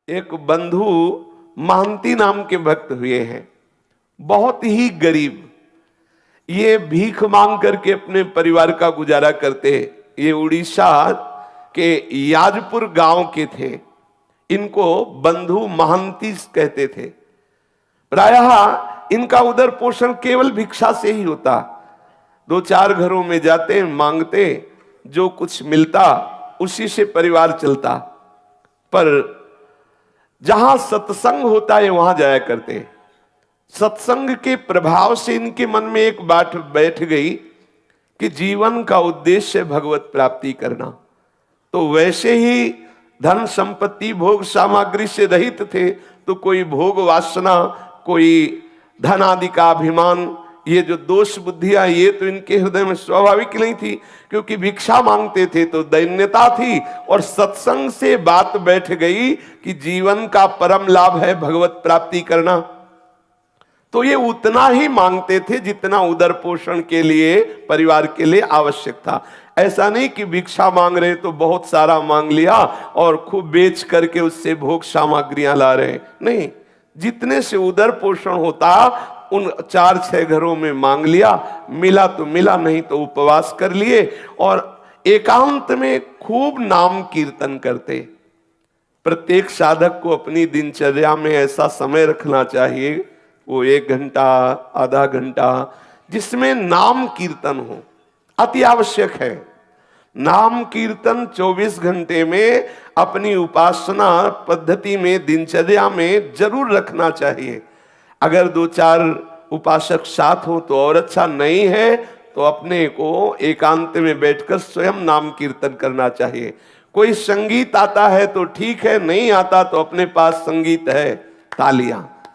एक बंधु महंती नाम के भक्त हुए हैं, बहुत ही गरीब। ये भीख मांग करके अपने परिवार का गुजारा करते। ये उड़ीसा के याजपुर गांव के थे। इनको बंधु महंती कहते थे। प्रायः इनका उदर पोषण केवल भिक्षा से ही होता। दो चार घरों में जाते, मांगते, जो कुछ मिलता उसी से परिवार चलता। पर जहां सत्संग होता है वहां जाया करते। सत्संग के प्रभाव से इनके मन में एक बात बैठ गई कि जीवन का उद्देश्य भगवत प्राप्ति करना। तो वैसे ही धन संपत्ति भोग सामग्री से रहित थे, तो कोई भोग वासना, कोई धन आदि का अभिमान, ये जो दोष बुद्धियां, ये तो इनके हृदय में स्वाभाविक नहीं थी, क्योंकि भिक्षा मांगते थे तो दैन्यता थी। और सत्संग से बात बैठ गई कि जीवन का परम लाभ है भगवत प्राप्ति करना। तो ये उतना ही मांगते थे जितना उदर पोषण के लिए, परिवार के लिए आवश्यक था। ऐसा नहीं कि भिक्षा मांग रहे तो बहुत सारा मांग लिया और खूब बेच करके उससे भोग सामग्रियां ला रहे, नहीं। जितने से उदर पोषण होता उन 4-6 घरों में मांग लिया, मिला तो मिला, नहीं तो उपवास कर लिए और एकांत में खूब नाम कीर्तन करते। प्रत्येक साधक को अपनी दिनचर्या में ऐसा समय रखना चाहिए, वो 1 घंटा, आधा घंटा, जिसमें नाम कीर्तन हो, अति आवश्यक है। नाम कीर्तन 24 घंटे में अपनी उपासना पद्धति में, दिनचर्या में जरूर रखना चाहिए। अगर 2-4 उपासक साथ हो तो और अच्छा, नहीं है तो अपने को एकांत में बैठकर स्वयं नाम कीर्तन करना चाहिए। कोई संगीत आता है तो ठीक है, नहीं आता तो अपने पास संगीत है,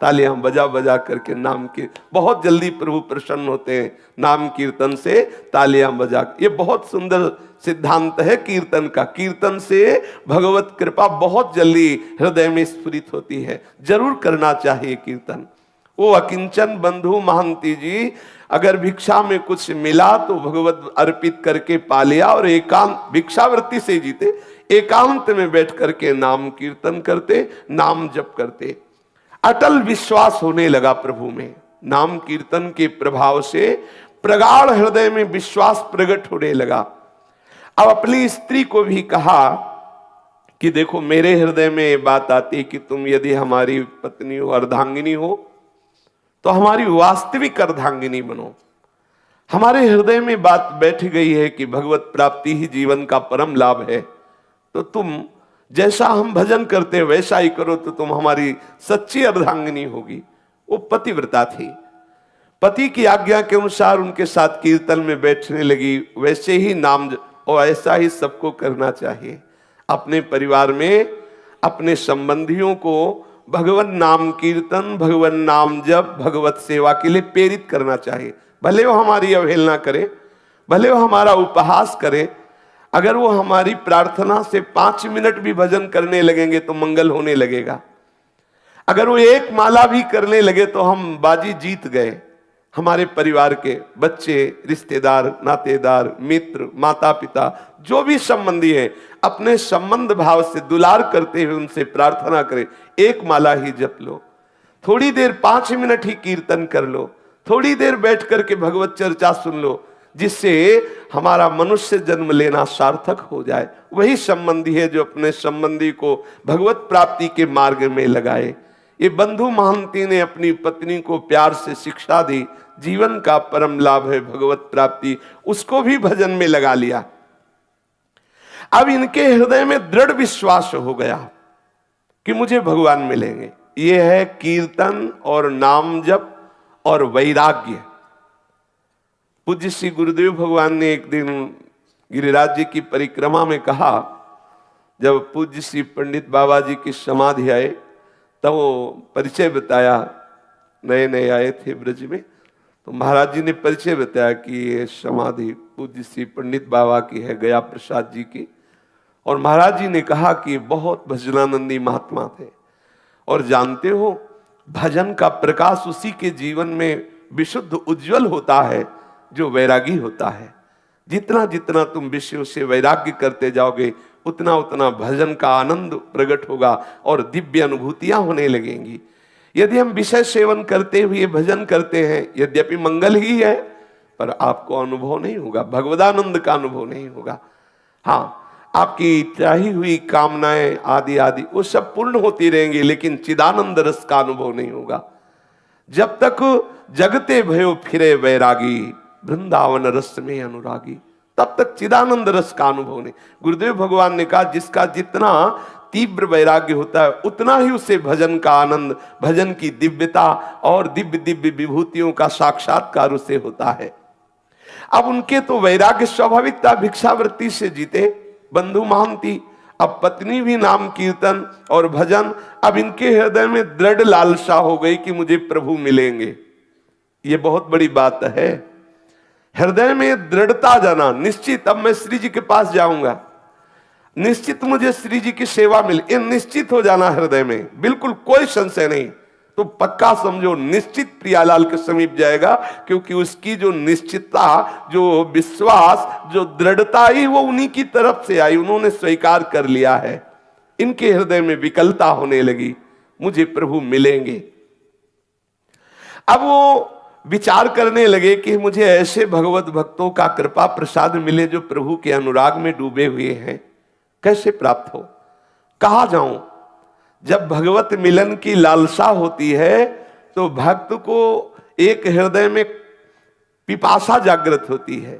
तालियां बजा बजा करके नाम की, बहुत जल्दी प्रभु प्रसन्न होते हैं नाम कीर्तन से, तालियां बजा। ये बहुत सुंदर सिद्धांत है कीर्तन का। कीर्तन से भगवत कृपा बहुत जल्दी हृदय में स्फुरित होती है, जरूर करना चाहिए कीर्तन। वो अकिंचन बंधु महंती जी अगर भिक्षा में कुछ मिला तो भगवत अर्पित करके पा लिया और एकांत, भिक्षावृत्ति से जीते, एकांत में बैठ करके नाम कीर्तन करते, नाम जप करते। अटल विश्वास होने लगा प्रभु में। नाम कीर्तन के प्रभाव से प्रगाढ़ हृदय में विश्वास प्रकट होने लगा। अब अपनी स्त्री को भी कहा कि देखो, मेरे हृदय में ये बात आती कि तुम यदि हमारी पत्नी हो, अर्धांगिनी हो, तो हमारी वास्तविक अर्धांगिनी बनो। हमारे हृदय में बात बैठ गई है कि भगवत प्राप्ति ही जीवन का परम लाभ है, तो तुम जैसा हम भजन करते हैं वैसा ही करो, तो तुम हमारी सच्ची अर्धांगिनी होगी। वो पतिव्रता थी, पति की आज्ञा के अनुसार उनके साथ कीर्तन में बैठने लगी। वैसे ही नाम और ऐसा ही सबको करना चाहिए। अपने परिवार में अपने संबंधियों को भगवान नाम कीर्तन, भगवान नाम जप, भगवत सेवा के लिए प्रेरित करना चाहिए। भले वो हमारी अवहेलना करे, भले वो हमारा उपहास करे, अगर वो हमारी प्रार्थना से 5 मिनट भी भजन करने लगेंगे तो मंगल होने लगेगा। अगर वो 1 माला भी करने लगे तो हम बाजी जीत गए। हमारे परिवार के बच्चे, रिश्तेदार, नातेदार, मित्र, माता पिता, जो भी संबंधी है, अपने संबंध भाव से दुलार करते हुए उनसे प्रार्थना करें। 1 माला ही जप लो, थोड़ी देर 5 मिनट ही कीर्तन कर लो, थोड़ी देर बैठ करके भगवत चर्चा सुन लो, जिससे हमारा मनुष्य जन्म लेना सार्थक हो जाए। वही संबंधी है जो अपने संबंधी को भगवत प्राप्ति के मार्ग में लगाए। ये बंधु महंती ने अपनी पत्नी को प्यार से शिक्षा दी, जीवन का परम लाभ है भगवत प्राप्ति, उसको भी भजन में लगा लिया। अब इनके हृदय में दृढ़ विश्वास हो गया कि मुझे भगवान मिलेंगे। ये है कीर्तन और नाम जप और वैराग्य। पूज्य श्री गुरुदेव भगवान ने एक दिन गिरिराज जी की परिक्रमा में कहा, जब पूज्य श्री पंडित बाबा जी की समाधि आए तब वो परिचय बताया। नए नए आए थे ब्रज में, तो महाराज जी ने परिचय बताया कि ये समाधि पूज्य श्री पंडित बाबा की है, गया प्रसाद जी की। और महाराज जी ने कहा कि बहुत भजनानंदी महात्मा थे, और जानते हो भजन का प्रकाश उसी के जीवन में विशुद्ध उज्जवल होता है जो वैरागी होता है। जितना जितना तुम विषयों से वैराग्य करते जाओगे उतना उतना भजन का आनंद प्रकट होगा और दिव्य अनुभूतियां होने लगेंगी। यदि हम विषय सेवन करते हुए भजन करते हैं, यद्यपि मंगल ही है, पर आपको अनुभव नहीं होगा, भगवदानंद का अनुभव नहीं होगा। हाँ, आपकी चाही हुई कामनाएं आदि आदि वो सब पूर्ण होती रहेंगी, लेकिन चिदानंद रस का अनुभव नहीं होगा। जब तक जगते भयो फिरे वैरागी, वृंदावन रस में अनुरागी, तब तक चिदानंद रस का अनुभव नहीं। गुरुदेव भगवान ने कहा जिसका जितना तीव्र वैराग्य होता है उतना ही उसे भजन का आनंद, भजन की दिव्यता और दिव्य दिव्य विभूतियों का साक्षात्कार उसे होता है। अब उनके तो वैराग्य स्वाभाविक था, भिक्षावृत्ति से जीते बंधु महांती। अब पत्नी भी नाम कीर्तन और भजन, अब इनके हृदय में दृढ़ लालसा हो गई कि मुझे प्रभु मिलेंगे। ये बहुत बड़ी बात है, हृदय में दृढ़ता जाना, निश्चित अब मैं श्री जी के पास जाऊंगा, निश्चित मुझे श्री जी की सेवा मिले, ये निश्चित हो जाना हृदय में, बिल्कुल कोई संशय नहीं। तो पक्का समझो निश्चित प्रियालाल के समीप जाएगा, क्योंकि उसकी जो निश्चितता, जो विश्वास, जो दृढ़ता ही वो उन्हीं की तरफ से आई, उन्होंने स्वीकार कर लिया है। इनके हृदय में विकलता होने लगी, मुझे प्रभु मिलेंगे। अब वो विचार करने लगे कि मुझे ऐसे भगवत भक्तों का कृपा प्रसाद मिले जो प्रभु के अनुराग में डूबे हुए हैं, कैसे प्राप्त हो, कहाँ जाऊं। जब भगवत मिलन की लालसा होती है तो भक्त को एक हृदय में पिपासा जागृत होती है।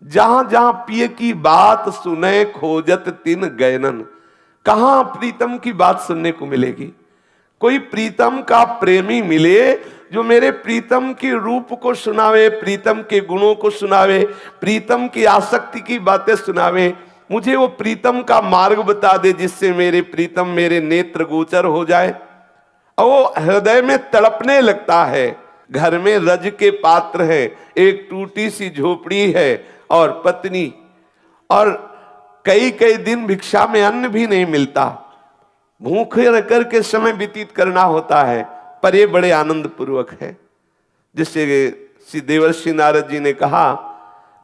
जहां जहां पिय की बात सुने खोजत तिन गैनन, कहां प्रीतम की बात सुनने को मिलेगी। कोई प्रीतम का प्रेमी मिले जो मेरे प्रीतम के रूप को सुनावे, प्रीतम के गुणों को सुनावे, प्रीतम की आसक्ति की बातें सुनावे, मुझे वो प्रीतम का मार्ग बता दे जिससे मेरे प्रीतम मेरे नेत्र गोचर हो जाए। और वो हृदय में तड़पने लगता है। घर में रज के पात्र है, एक टूटी सी झोपड़ी है और पत्नी, और कई कई दिन भिक्षा में अन्न भी नहीं मिलता, भूखे रह करके समय व्यतीत करना होता है, पर ये बड़े आनंद पूर्वक है। जिससे श्री देवर्षि नारद जी ने कहा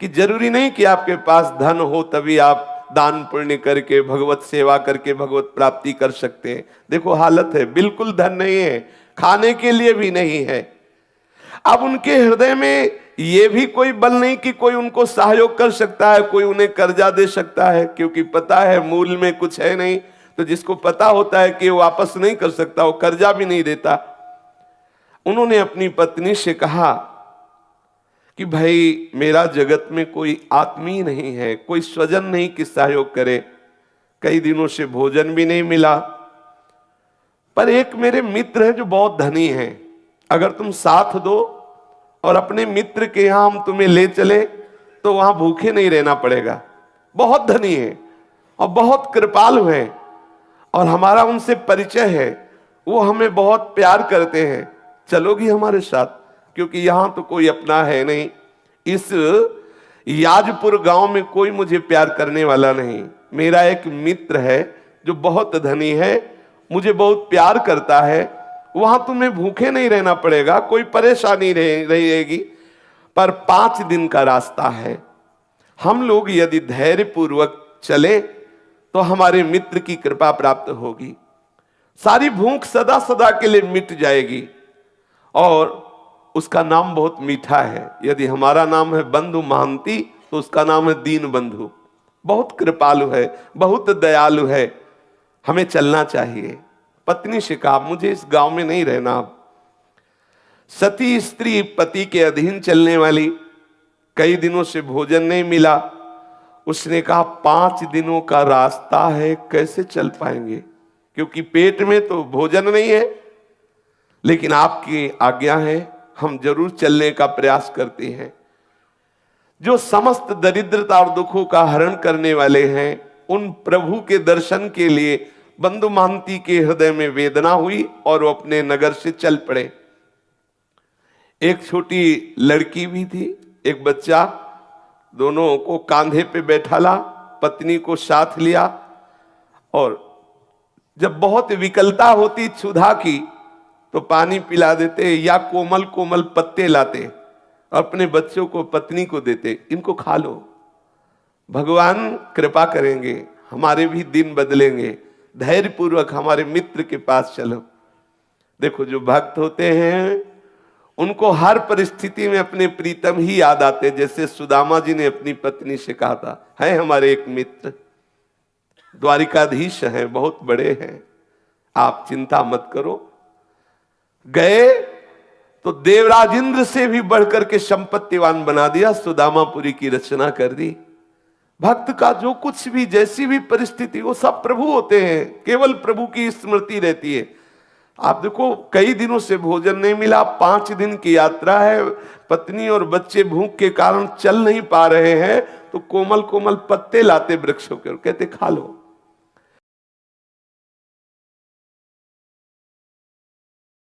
कि जरूरी नहीं कि आपके पास धन हो तभी आप दान पुण्य करके भगवत सेवा करके भगवत प्राप्ति कर सकते हैं। देखो हालत है, बिल्कुल धन नहीं है, खाने के लिए भी नहीं है। अब उनके हृदय में ये भी कोई बल नहीं कि कोई उनको सहयोग कर सकता है, कोई उन्हें कर्जा दे सकता है, क्योंकि पता है मूल में कुछ है नहीं। तो जिसको पता होता है कि वो वापस नहीं कर सकता, वो कर्जा भी नहीं देता। उन्होंने अपनी पत्नी से कहा कि भाई मेरा जगत में कोई आत्मीय नहीं है, कोई स्वजन नहीं कि सहयोग करे, कई दिनों से भोजन भी नहीं मिला, पर एक मेरे मित्र है जो बहुत धनी है, अगर तुम साथ दो और अपने मित्र के यहां हम तुम्हें ले चले तो वहां भूखे नहीं रहना पड़ेगा। बहुत धनी है और बहुत कृपालु है और हमारा उनसे परिचय है, वो हमें बहुत प्यार करते हैं, चलोगी हमारे साथ? क्योंकि यहां तो कोई अपना है नहीं, इस याजपुर गांव में कोई मुझे प्यार करने वाला नहीं। मेरा एक मित्र है जो बहुत धनी है, मुझे बहुत प्यार करता है, वहां तुम्हें भूखे नहीं रहना पड़ेगा, कोई परेशानी रहेगी, पर 5 दिन का रास्ता है। हम लोग यदि धैर्य पूर्वक चले तो हमारे मित्र की कृपा प्राप्त होगी, सारी भूख सदा सदा के लिए मिट जाएगी। और उसका नाम बहुत मीठा है, यदि हमारा नाम है बंधु महांती तो उसका नाम है दीन बंधु। बहुत कृपालु है, बहुत दयालु है, हमें चलना चाहिए। पत्नी से कहा मुझे इस गांव में नहीं रहना। अब सती स्त्री पति के अधीन चलने वाली, कई दिनों से भोजन नहीं मिला। उसने कहा 5 दिनों का रास्ता है, कैसे चल पाएंगे, क्योंकि पेट में तो भोजन नहीं है, लेकिन आपकी आज्ञा है, हम जरूर चलने का प्रयास करते हैं। जो समस्त दरिद्रता और दुखों का हरण करने वाले हैं, उन प्रभु के दर्शन के लिए बंधु महांती के हृदय में वेदना हुई और वो अपने नगर से चल पड़े। एक छोटी लड़की भी थी, एक बच्चा, दोनों को कांधे पे बैठाला, पत्नी को साथ लिया, और जब बहुत विकलता होती क्षुधा की तो पानी पिला देते या कोमल कोमल पत्ते लाते, अपने बच्चों को पत्नी को देते, इनको खा लो। भगवान कृपा करेंगे, हमारे भी दिन बदलेंगे, धैर्य पूर्वक हमारे मित्र के पास चलो। देखो जो भक्त होते हैं उनको हर परिस्थिति में अपने प्रीतम ही याद आते, जैसे सुदामा जी ने अपनी पत्नी से कहा था, है हमारे एक मित्र द्वारिकाधीश हैं, बहुत बड़े हैं, आप चिंता मत करो। गए तो देवराज इंद्र से भी बढ़कर के संपत्तिवान बना दिया, सुदामापुरी की रचना कर दी। भक्त का जो कुछ भी, जैसी भी परिस्थिति, वो सब प्रभु होते हैं, केवल प्रभु की स्मृति रहती है। आप देखो कई दिनों से भोजन नहीं मिला, 5 दिन की यात्रा है, पत्नी और बच्चे भूख के कारण चल नहीं पा रहे हैं, तो कोमल कोमल पत्ते लाते वृक्षों के और कहते खा लो।